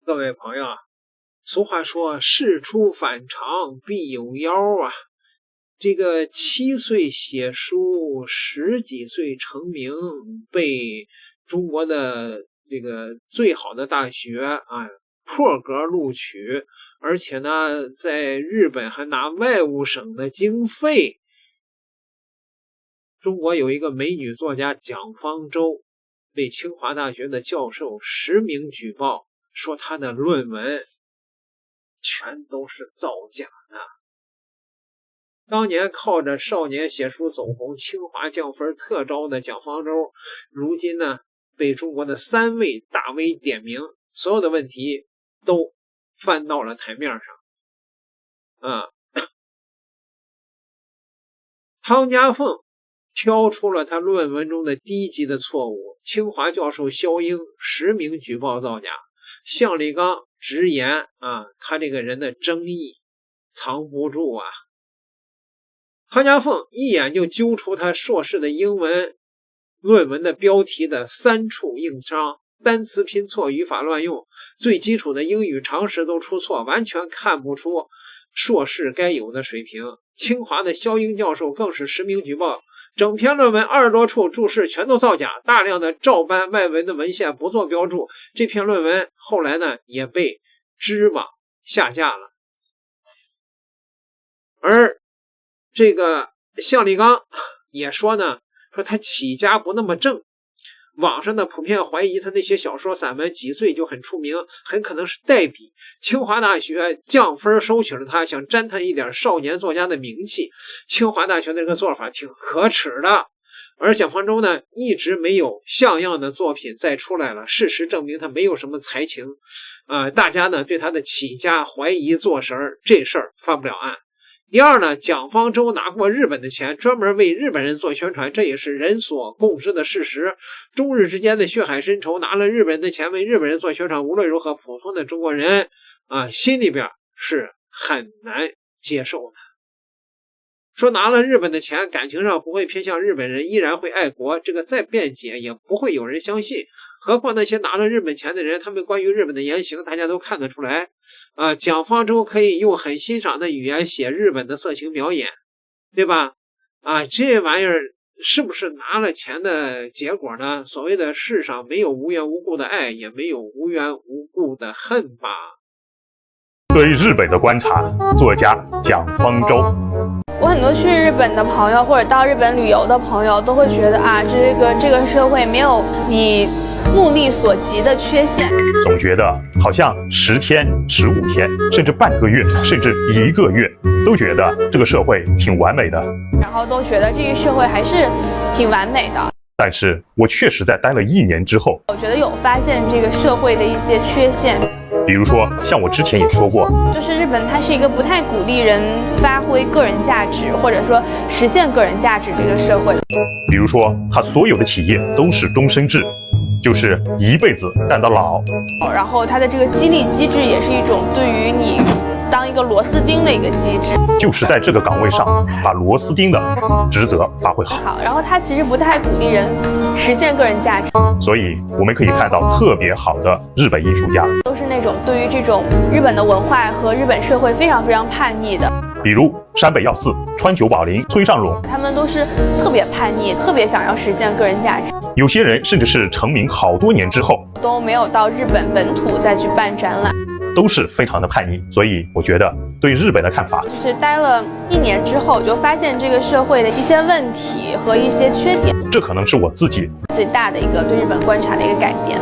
各位朋友，俗话说事出反常必有妖啊。这个7岁写书，10几岁成名，被中国的这个最好的大学破格录取，而且呢在日本还拿外务省的经费。中国有一个美女作家蒋方舟被清华大学的教授实名举报，说他的论文全都是造假的。当年靠着少年写书走红，清华降分特招的蒋方舟，如今呢被中国的3位大 V 点名，所有的问题都翻到了台面上。汤家凤挑出了他论文中的低级的错误，清华教授肖英实名举报造假，向立刚直言他这个人的争议藏不住啊。汤家凤一眼就揪出他硕士的英文论文的标题的3处硬伤，单词拼错，语法乱用，最基础的英语常识都出错，完全看不出硕士该有的水平。清华的肖英教授更是实名举报，整篇论文20多处注释全都造假，大量的照搬外文的文献不做标注。这篇论文后来呢也被知网下架了。而这个向立刚也说他起家不那么正，网上呢普遍怀疑他那些小说散文几岁就很出名，很可能是代笔。清华大学降分收取了他，想沾他一点少年作家的名气。清华大学的这个做法挺可耻的，而蒋方舟呢一直没有像样的作品再出来了，事实证明他没有什么才情。大家呢对他的起家怀疑作神，这事儿翻不了案。第二呢，蒋方舟拿过日本的钱，专门为日本人做宣传，这也是人所共知的事实。中日之间的血海深仇，拿了日本人的钱为日本人做宣传，无论如何普通的中国人心里边是很难接受的。说拿了日本的钱，感情上不会偏向日本人，依然会爱国，这个再辩解也不会有人相信。何况那些拿了日本钱的人，他们关于日本的言行大家都看得出来。蒋方舟可以用很欣赏的语言写日本的色情表演，对吧？这玩意儿是不是拿了钱的结果呢？所谓的世上没有无缘无故的爱，也没有无缘无故的恨吧。对日本的观察，作家蒋方舟。我很多去日本的朋友或者到日本旅游的朋友都会觉得这个社会没有你目力所及的缺陷，总觉得好像10天、15天，甚至半个月，甚至1个月，都觉得这个社会挺完美的，然后都觉得这个社会还是挺完美的。但是我确实在待了1年之后，我觉得有发现这个社会的一些缺陷。比如说像我之前也说过，就是日本它是一个不太鼓励人发挥个人价值或者说实现个人价值这个社会。比如说它所有的企业都是终身制，就是一辈子干到老，然后它的这个激励机制也是一种对于你当一个螺丝钉的一个机制，就是在这个岗位上把螺丝钉的职责发挥好。然后它其实不太鼓励人实现个人价值，所以我们可以看到特别好的日本艺术家都是那种对于这种日本的文化和日本社会非常非常叛逆的，比如山本耀司、川久保玲、村上隆，他们都是特别叛逆，特别想要实现个人价值。有些人甚至是成名好多年之后都没有到日本本土再去办展览，都是非常的叛逆。所以我觉得对日本的看法，就是待了1年之后就发现这个社会的一些问题和一些缺点，这可能是我自己最大的一个对日本观察的一个改变。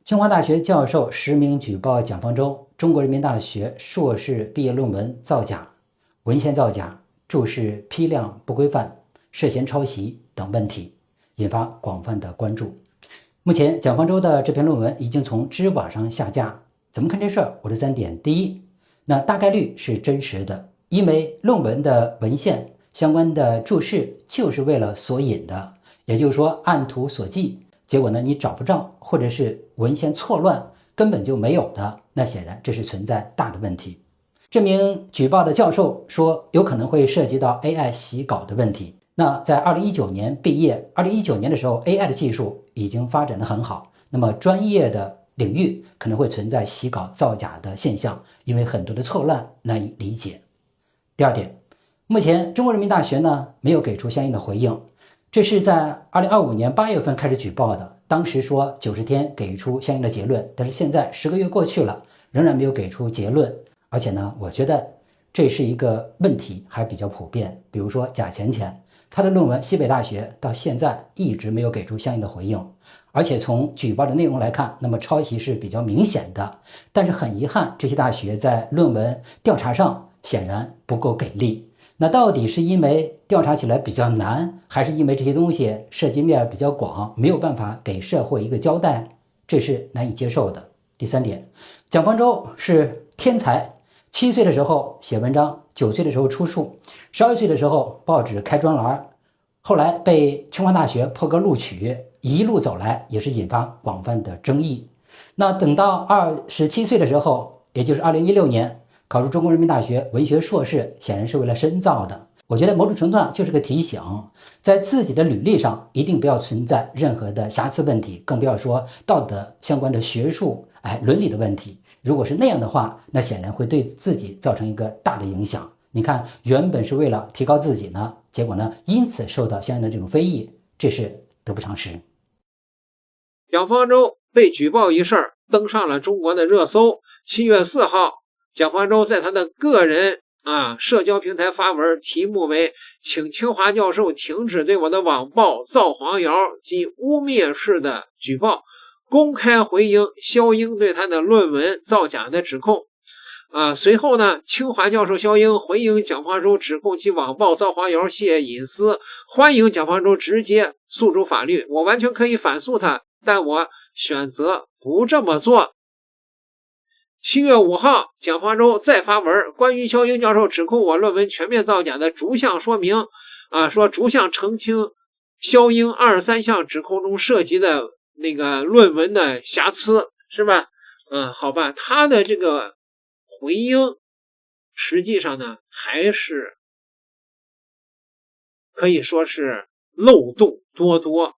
清华大学教授实名举报蒋方舟中国人民大学硕士毕业论文造假、文献造假、注释批量不规范、涉嫌抄袭等问题，引发广泛的关注。目前蒋方舟的这篇论文已经从知网上下架，怎么看这事儿？我的3点。第一，那大概率是真实的，因为论文的文献相关的注释就是为了索引的，也就是说按图索骥，结果呢你找不着，或者是文献错乱，根本就没有的，那显然这是存在大的问题。这名举报的教授说有可能会涉及到 AI 洗稿的问题。那在2019年毕业，2019年的时候 AI 的技术已经发展得很好，那么专业的领域可能会存在洗稿造假的现象，因为很多的错乱难以理解。第二点，目前中国人民大学呢没有给出相应的回应，这是在2025年8月份开始举报的，当时说90天给出相应的结论，但是现在10个月过去了，仍然没有给出结论。而且呢，我觉得这是一个问题还比较普遍，比如说贾钱钱，他的论文西北大学到现在一直没有给出相应的回应，而且从举报的内容来看，那么抄袭是比较明显的，但是很遗憾，这些大学在论文调查上显然不够给力。那到底是因为调查起来比较难，还是因为这些东西涉及面比较广，没有办法给社会一个交代？这是难以接受的。第三点，蒋方舟是天才，7岁的时候写文章，9岁的时候出书，12岁的时候报纸开专栏，后来被清华大学破格录取，一路走来也是引发广泛的争议。那等到27岁的时候，也就是2016年考入中国人民大学文学硕士，显然是为了深造的。我觉得某种程度上就是个提醒，在自己的履历上一定不要存在任何的瑕疵问题，更不要说道德相关的学术伦理的问题。如果是那样的话，那显然会对自己造成一个大的影响。你看，原本是为了提高自己呢，结果呢因此受到相应的这种非议，这是得不偿失。蒋方舟被举报一事登上了中国的热搜。7月4号，蒋方舟在他的个人社交平台发文，题目为请清华教授停止对我的网暴、造黄谣及污蔑式的举报，公开回应肖英对他的论文造假的指控。随后呢，清华教授肖英回应蒋方舟指控其网暴、造黄谣、泄隐私，欢迎蒋方舟直接诉诸法律，我完全可以反诉他，但我选择不这么做。7月5号，蒋方舟再发文，关于肖英教授指控我论文全面造假的逐项说明，说逐项澄清肖英23项指控中涉及的那个论文的瑕疵，是吧？好吧，他的这个回应实际上呢，还是可以说是漏洞多多。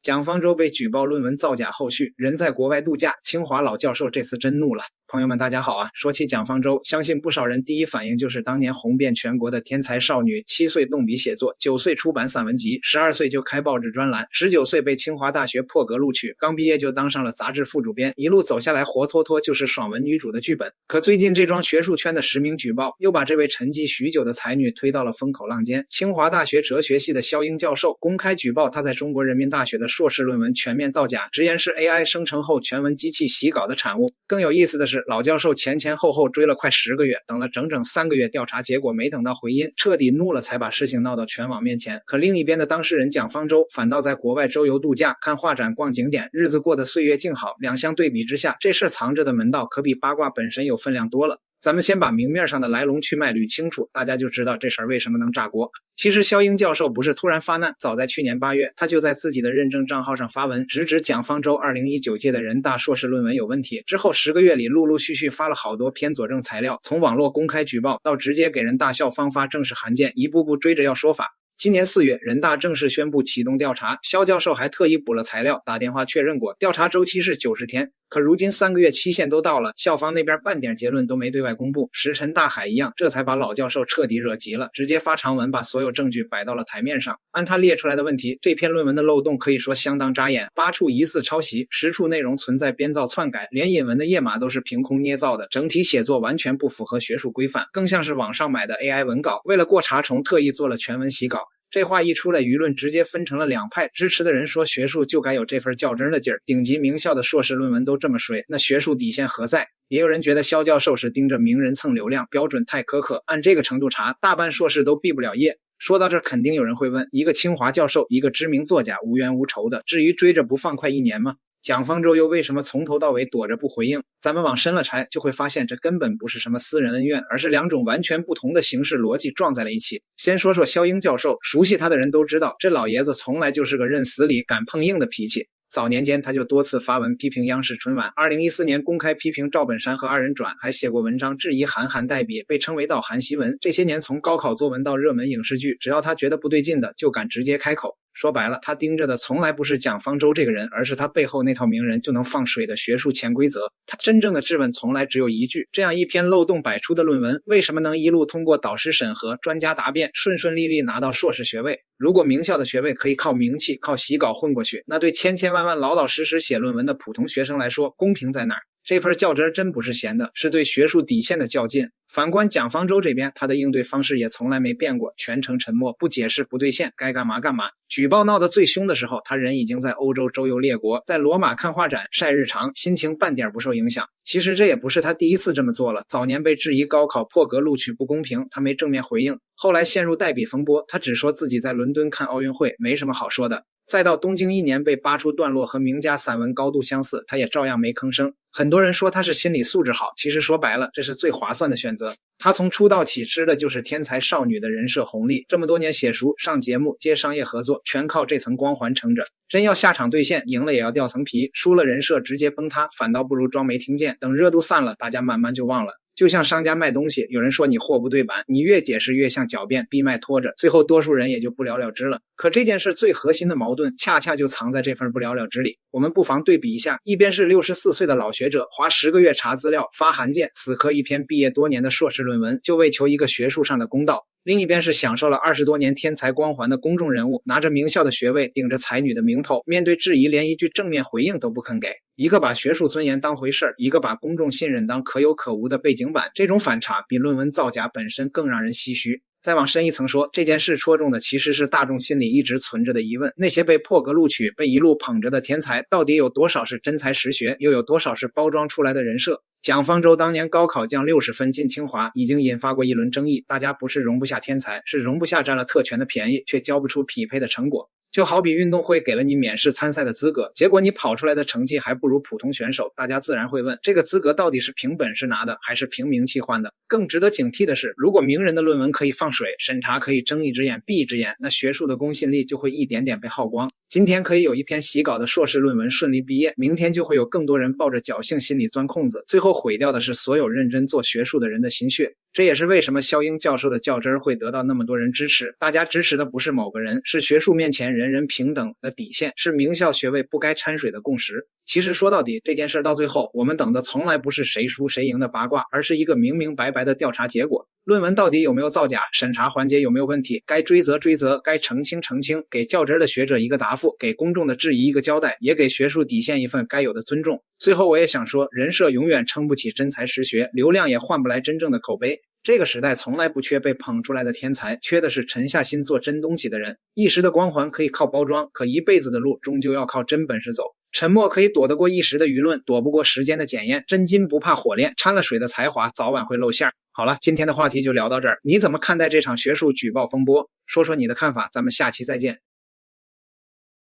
蒋方舟被举报论文造假后续，人在国外度假，清华老教授这次真怒了。朋友们大家好啊，说起蒋方舟，相信不少人第一反应就是当年红遍全国的天才少女，7岁动笔写作，9岁出版散文集，12岁就开报纸专栏，19岁被清华大学破格录取，刚毕业就当上了杂志副主编，一路走下来活脱脱就是爽文女主的剧本。可最近这桩学术圈的实名举报，又把这位沉寂许久的才女推到了风口浪尖。清华大学哲学系的肖英教授公开举报他在中国人民大学的硕士论文全面造假，直言是 AI 生成后全文机器洗稿的产物。更有意思的是，老教授前后追了快10个月，等了整整3个月调查结果没等到回音，彻底怒了才把事情闹到全网面前。可另一边的当事人蒋方舟反倒在国外周游度假，看画展逛景点，日子过得岁月静好。两相对比之下，这事藏着的门道可比八卦本身有分量多了。咱们先把明面上的来龙去脉捋清楚，大家就知道这事儿为什么能炸锅。其实肖英教授不是突然发难，早在去年8月，他就在自己的认证账号上发文，直指蒋方舟2019届的人大硕士论文有问题。之后10个月里，陆陆续续发了好多篇佐证材料，从网络公开举报到直接给人大校方发正式函件，一步步追着要说法。今年4月，人大正式宣布启动调查，肖教授还特意补了材料，打电话确认过，调查周期是90天。可如今3个月期限都到了，校方那边半点结论都没对外公布，石沉大海一样，这才把老教授彻底惹急了，直接发长文把所有证据摆到了台面上。按他列出来的问题，这篇论文的漏洞可以说相当扎眼，8处疑似抄袭，10处内容存在编造篡改，连引文的页码都是凭空捏造的，整体写作完全不符合学术规范，更像是网上买的 AI 文稿，为了过查重特意做了全文洗稿。这话一出来，舆论直接分成了2派，支持的人说学术就该有这份较真的劲儿，顶级名校的硕士论文都这么水，那学术底线何在？也有人觉得肖教授是盯着名人蹭流量，标准太苛刻，按这个程度查，大半硕士都毕不了业。说到这，肯定有人会问，一个清华教授，一个知名作家，无冤无仇的，至于追着不放快1年吗？蒋方舟又为什么从头到尾躲着不回应？咱们往深了拆，就会发现这根本不是什么私人恩怨，而是2种完全不同的形式逻辑撞在了一起。先说说肖英教授，熟悉他的人都知道，这老爷子从来就是个认死理、敢碰硬的脾气。早年间他就多次发文批评央视春晚，2014年公开批评赵本山和2人转，还写过文章质疑韩寒代笔，被称为导韩檄文。这些年从高考作文到热门影视剧，只要他觉得不对劲的，就敢直接开口。说白了，他盯着的从来不是蒋方舟这个人，而是他背后那套名人就能放水的学术潜规则。他真正的质问从来只有一句：这样一篇漏洞百出的论文，为什么能一路通过导师审核、专家答辩，顺顺利利拿到硕士学位？如果名校的学位可以靠名气、靠洗稿混过去，那对千千万万老老实实写论文的普通学生来说，公平在哪儿？这份较真真不是闲的，是对学术底线的较劲。反观蒋方舟这边，他的应对方式也从来没变过，全程沉默，不解释，不兑现，该干嘛干嘛。举报闹得最凶的时候，他人已经在欧洲周游列国，在罗马看画展晒日常，心情半点不受影响。其实这也不是他第一次这么做了，早年被质疑高考破格录取不公平，他没正面回应，后来陷入代笔风波，他只说自己在伦敦看奥运会，没什么好说的。再到东京1年被扒出段落和名家散文高度相似，他也照样没吭声。很多人说他是心理素质好，其实说白了，这是最划算的选择。他从出道起吃的就是天才少女的人设红利，这么多年写书、上节目、接商业合作，全靠这层光环撑着。真要下场兑现，赢了也要掉层皮，输了人设直接崩塌，反倒不如装没听见。等热度散了，大家慢慢就忘了。就像商家卖东西，有人说你货不对版，你越解释越像狡辩，闭麦拖着，最后多数人也就不了了之了。可这件事最核心的矛盾恰恰就藏在这份不了了之里。我们不妨对比一下，一边是64岁的老学者，花10个月查资料、发函件，死磕一篇毕业多年的硕士论文，就为求一个学术上的公道。另一边是享受了20多年天才光环的公众人物，拿着名校的学位，顶着才女的名头，面对质疑连一句正面回应都不肯给。一个把学术尊严当回事儿，一个把公众信任当可有可无的背景板，这种反差比论文造假本身更让人唏嘘。再往深一层说，这件事戳中的其实是大众心里一直存着的疑问，那些被破格录取、被一路捧着的天才，到底有多少是真才实学，又有多少是包装出来的人设？蒋方舟当年高考降60分进清华，已经引发过一轮争议，大家不是容不下天才，是容不下占了特权的便宜，却交不出匹配的成果。就好比运动会给了你免试参赛的资格，结果你跑出来的成绩还不如普通选手，大家自然会问，这个资格到底是凭本事拿的，还是凭名气换的？更值得警惕的是，如果名人的论文可以放水，审查可以睁一只眼闭一只眼，那学术的公信力就会一点点被耗光。今天可以有一篇洗稿的硕士论文顺利毕业，明天就会有更多人抱着侥幸心理钻空子，最后毁掉的是所有认真做学术的人的心血。这也是为什么肖英教授的较真会得到那么多人支持，大家支持的不是某个人，是学术面前人人平等的底线，是名校学位不该掺水的共识。其实说到底，这件事到最后，我们等的从来不是谁输谁赢的八卦，而是一个明明白白的调查结果。论文到底有没有造假，审查环节有没有问题，该追责追责，该澄清澄清，给较真的学者一个答复，给公众的质疑一个交代，也给学术底线一份该有的尊重。最后我也想说，人设永远撑不起真才实学，流量也换不来真正的口碑。这个时代从来不缺被捧出来的天才，缺的是沉下心做真东西的人。一时的光环可以靠包装，可一辈子的路终究要靠真本事走。沉默可以躲得过一时的舆论，躲不过时间的检验。真金不怕火炼，掺了水的才华早晚会露馅。好了，今天的话题就聊到这儿。你怎么看待这场学术举报风波？说说你的看法，咱们下期再见。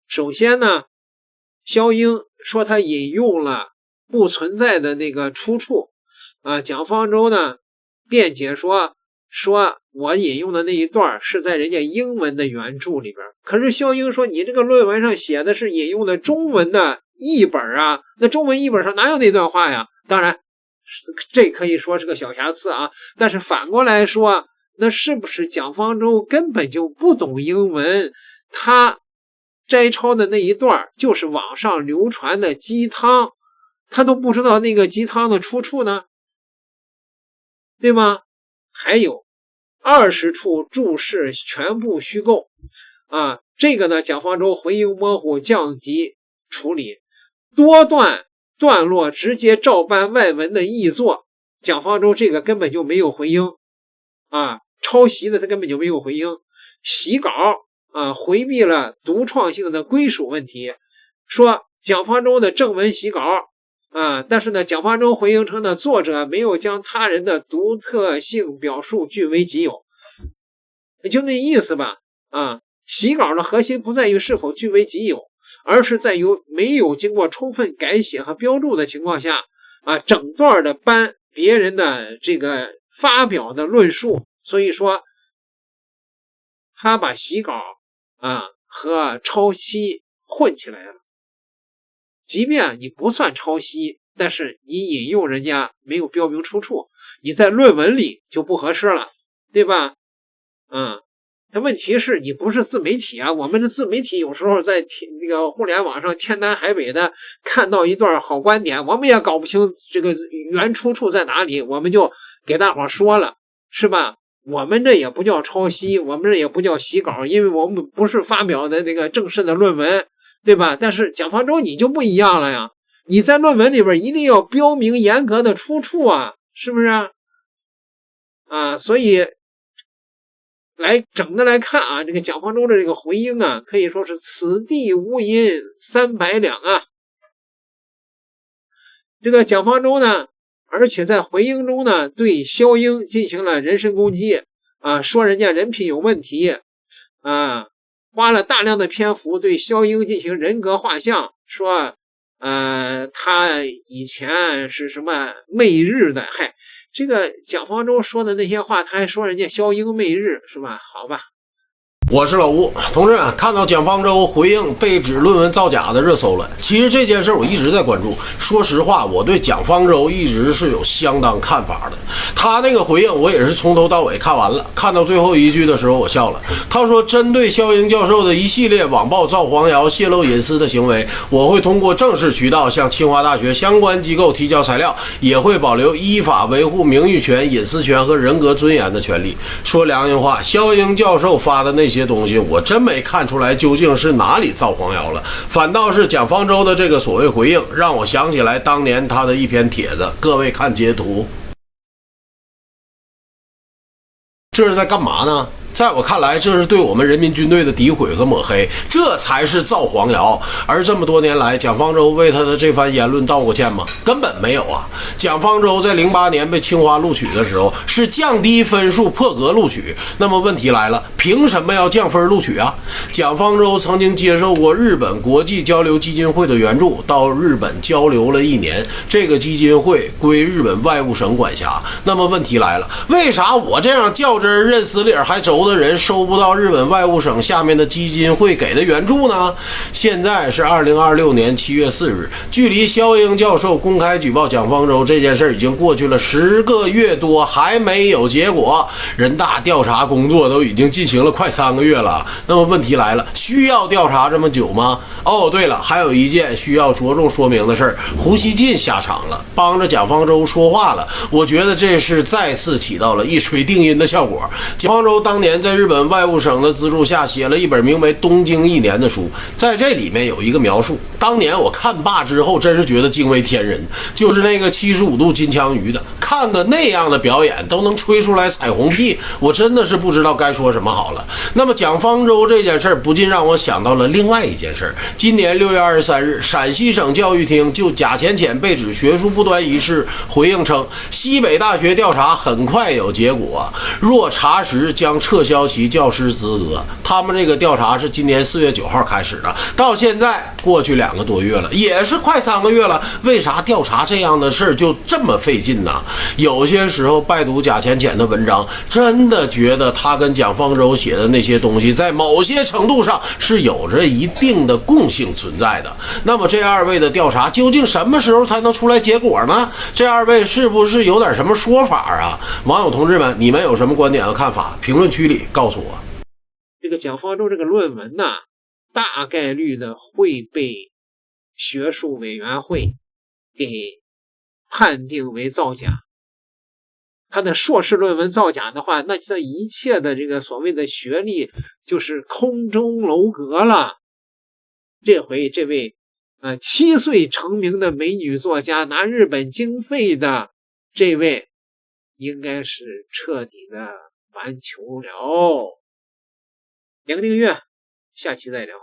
首先呢，肖英说他引用了不存在的那个出处蒋方舟呢辩解说我引用的那一段是在人家英文的原著里边，可是肖英说你这个论文上写的是引用的中文的译本啊，那中文译本上哪有那段话呀？当然这可以说是个小瑕疵啊，但是反过来说，那是不是蒋方舟根本就不懂英文，他摘抄的那一段就是网上流传的鸡汤，他都不知道那个鸡汤的出处呢？对吗？还有20处注释全部虚构这个呢，蒋方舟回应模糊，降级处理。多段段落直接照搬外文的译作，蒋方舟这个根本就没有回应抄袭的他根本就没有回应。洗稿回避了独创性的归属问题，说蒋方舟的正文洗稿但是呢，蒋方舟回应称呢，作者没有将他人的独特性表述据为己有，就那意思吧洗稿的核心不在于是否据为己有，而是在于没有经过充分改写和标注的情况下整段的搬别人的这个发表的论述，所以说他把洗稿和抄袭混起来了。即便你不算抄袭，但是你引用人家没有标明出处，你在论文里就不合适了，对吧那问题是你不是自媒体啊，我们的自媒体有时候在那个互联网上天南海北的看到一段好观点，我们也搞不清这个原出处在哪里，我们就给大伙说了，是吧？我们这也不叫抄袭，我们这也不叫洗稿，因为我们不是发表的那个正式的论文，对吧？但是蒋方舟你就不一样了呀，你在论文里边一定要标明严格的出处啊，是不是啊？所以来整的来看啊，这个蒋方舟的这个回应啊，可以说是此地无银300两啊。这个蒋方舟呢，而且在回应中呢，对肖英进行了人身攻击啊，说人家人品有问题啊，花了大量的篇幅对肖英进行人格画像，说他以前是什么媚日的，嗨，这个蒋方舟说的那些话，他还说人家肖英媚日，是吧？好吧。我是老吴同志啊，看到蒋方舟回应被指论文造假的热搜了。其实这件事我一直在关注。说实话，我对蒋方舟一直是有相当看法的。他那个回应我也是从头到尾看完了，看到最后一句的时候我笑了。他说，针对肖英教授的一系列网暴、造黄谣、泄露隐私的行为，我会通过正式渠道向清华大学相关机构提交材料，也会保留依法维护名誉权、隐私权和人格尊严的权利。说良心话，肖英教授发的那些东西我真没看出来究竟是哪里造黄谣了，反倒是蒋方舟的这个所谓回应让我想起来当年他的一篇帖子，各位看截图。这是在干嘛呢？在我看来，这是对我们人民军队的诋毁和抹黑，这才是造黄谣。而这么多年来，蒋方舟为他的这番言论道过歉吗？根本没有啊！蒋方舟在08年被清华录取的时候，是降低分数破格录取。那么问题来了，凭什么要降分录取啊？蒋方舟曾经接受过日本国际交流基金会的援助，到日本交流了1年，这个基金会归日本外务省管辖。那么问题来了，为啥我这样较真认死理还轴的人收不到日本外务省下面的基金会给的援助呢？现在是2026年7月4日，距离肖英教授公开举报蒋方舟这件事已经过去了10个月多，还没有结果。人大调查工作都已经进行了快3个月了。那么问题来了，需要调查这么久吗？哦，对了，还有一件需要着重说明的事儿，胡锡进下场了，帮着蒋方舟说话了。我觉得这是再次起到了一锤定音的效果。蒋方舟当年在日本外务省的资助下写了一本名为《东京1年》的书，在这里面有一个描述，当年我看罢之后真是觉得惊为天人，就是那个75度金枪鱼的，看个那样的表演都能吹出来彩虹屁，我真的是不知道该说什么好了。那么蒋方舟这件事不禁让我想到了另外一件事，今年6月23日，陕西省教育厅就贾浅浅被指学术不端一事回应称，西北大学调查很快有结果，若查实将撤销其教师资格。他们这个调查是今年4月9号开始的，到现在过去2个多月了，也是快3个月了。为啥调查这样的事就这么费劲呢？有些时候拜读贾浅浅的文章，真的觉得他跟蒋方舟写的那些东西在某些程度上是有着一定的共性存在的。那么这2位的调查究竟什么时候才能出来结果呢？这2位是不是有点什么说法啊？网友同志们，你们有什么观点和看法？评论区里告诉我。这个蒋方舟这个论文呢，大概率的会被学术委员会给判定为造假。他的硕士论文造假的话，那这一切的这个所谓的学历就是空中楼阁了。这回这位7岁成名的美女作家，拿日本经费的这位，应该是彻底的完球了。点个订阅，下期再聊。